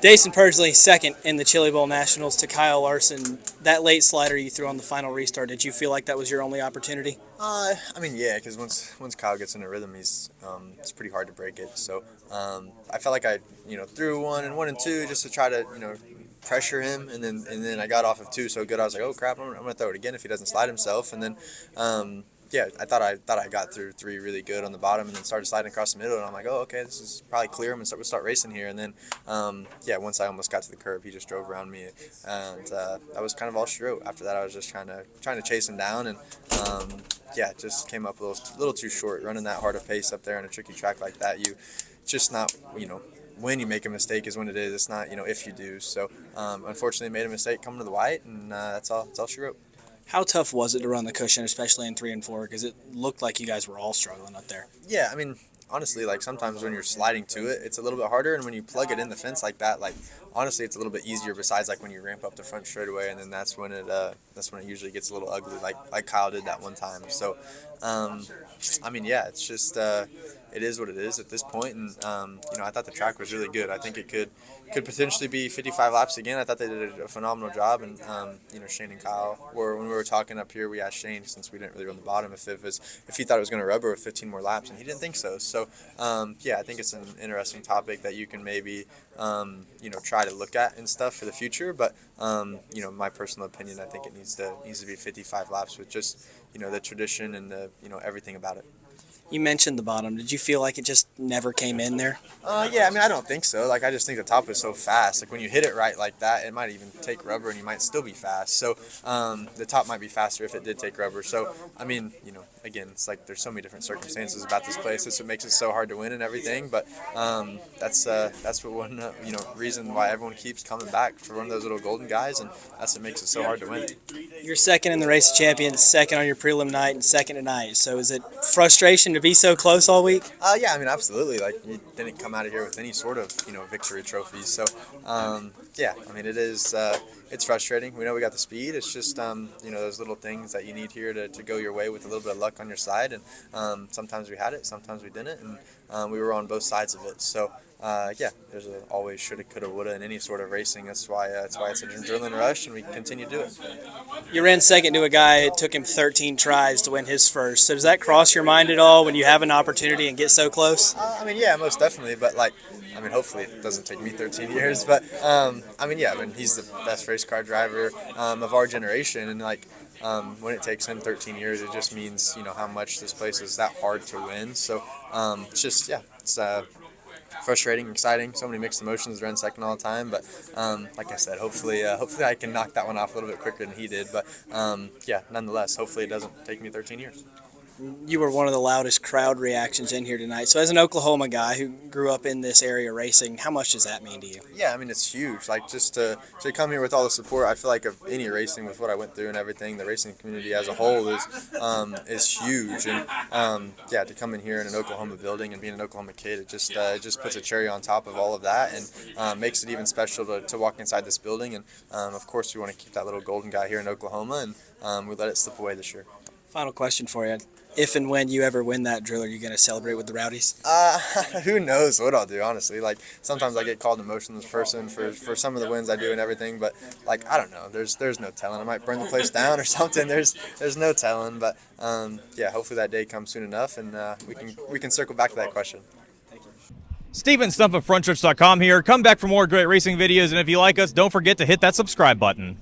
Daison Pursley, second in the Chili Bowl Nationals to Kyle Larson. That late slider you threw on the final restart, did you feel like that was your only opportunity? I mean, yeah, because once Kyle gets in a rhythm, it's pretty hard to break it. So I felt like I threw one and two just to try to pressure him, and then I got off of two so good I was like, oh crap, I'm gonna throw it again if he doesn't slide himself, and then. Yeah, I thought I got through three really good on the bottom, and then started sliding across the middle, and I'm like, oh, okay, this is probably clear. I'm gonna start racing here, and then yeah, once I almost got to the curb, he just drove around me, and that was kind of all she wrote. After that, I was just trying to chase him down, and yeah, just came up a little too short. Running that hard of pace up there on a tricky track like that, just not when you make a mistake is when it is. It's not if you do. So unfortunately, made a mistake coming to the white, and that's all she wrote. How tough was it to run the cushion, especially in 3 and 4? Because it looked like you guys were all struggling up there. Yeah, I mean, honestly, like sometimes when you're sliding to it, it's a little bit harder, and when you plug it in the fence like that, like honestly, it's a little bit easier. Besides, like when you ramp up the front straightaway, and then that's when it usually gets a little ugly, like Kyle did that one time. So, I mean, yeah, it's just it is what it is at this point, and I thought the track was really good. I think it could potentially be 55 laps again. I thought they did a phenomenal job, and Shane and Kyle when we were talking up here, we asked Shane, since we didn't really run the bottom, if he thought it was going to rubber with 15 more laps, and he didn't think so. So yeah, I think it's an interesting topic that you can maybe try to look at and stuff for the future. But my personal opinion, I think it needs to be 55 laps with just the tradition and the everything about it. You mentioned the bottom. Did you feel like it just never came in there? Yeah, I mean, I don't think so. Like, I just think the top is so fast. Like, when you hit it right like that, it might even take rubber, and you might still be fast. So, the top might be faster if it did take rubber. So, I mean, again, it's like there's so many different circumstances about this place. That's what makes it so hard to win and everything. But that's what one reason why everyone keeps coming back for one of those little golden guys, and that's what makes it so hard to win. You're second in the race of champions, second on your prelim night, and second tonight. So, is it frustration to be so close all week? Yeah, I mean, absolutely. Like, you didn't come out of here with any sort of victory trophies. So yeah, I mean, it's frustrating. We know we got the speed. It's just those little things that you need here to go your way with a little bit of luck on your side, and sometimes we had it, sometimes we didn't, and we were on both sides of it. So yeah, there's always shoulda, coulda, woulda in any sort of racing. That's why it's an adrenaline rush, and we continue to do it. You ran second to a guy. It took him 13 tries to win his first. So does that cross your mind at all when you have an opportunity and get so close? I mean, yeah, most definitely. But hopefully it doesn't take me 13 years. But he's the best race car driver of our generation, and when it takes him 13 years, it just means how much this place is that hard to win. So it's just it's frustrating, exciting, so many mixed emotions. Ran second all the time, but like I said, hopefully I can knock that one off a little bit quicker than he did. But yeah, nonetheless, hopefully it doesn't take me 13 years. You were one of the loudest crowd reactions in here tonight. So as an Oklahoma guy who grew up in this area racing, how much does that mean to you? Yeah, I mean, it's huge. Like, just to come here with all the support, I feel like of any racing with what I went through and everything, the racing community as a whole is huge. And yeah, to come in here in an Oklahoma building and being an Oklahoma kid, it just puts a cherry on top of all of that, and makes it even special to walk inside this building. And of course, we want to keep that little golden guy here in Oklahoma, and we let it slip away this year. Final question for you. If and when you ever win that drill, are you going to celebrate with the Rowdies? Who knows what I'll do, honestly. Like, sometimes I get called an emotionless person for some of the wins I do and everything, but I don't know. There's no telling. I might burn the place down or something. There's no telling, but yeah, hopefully that day comes soon enough, and we can circle back to that question. Thank you. Steven Stump of Frontstretch.com here. Come back for more great racing videos, and if you like us, don't forget to hit that subscribe button.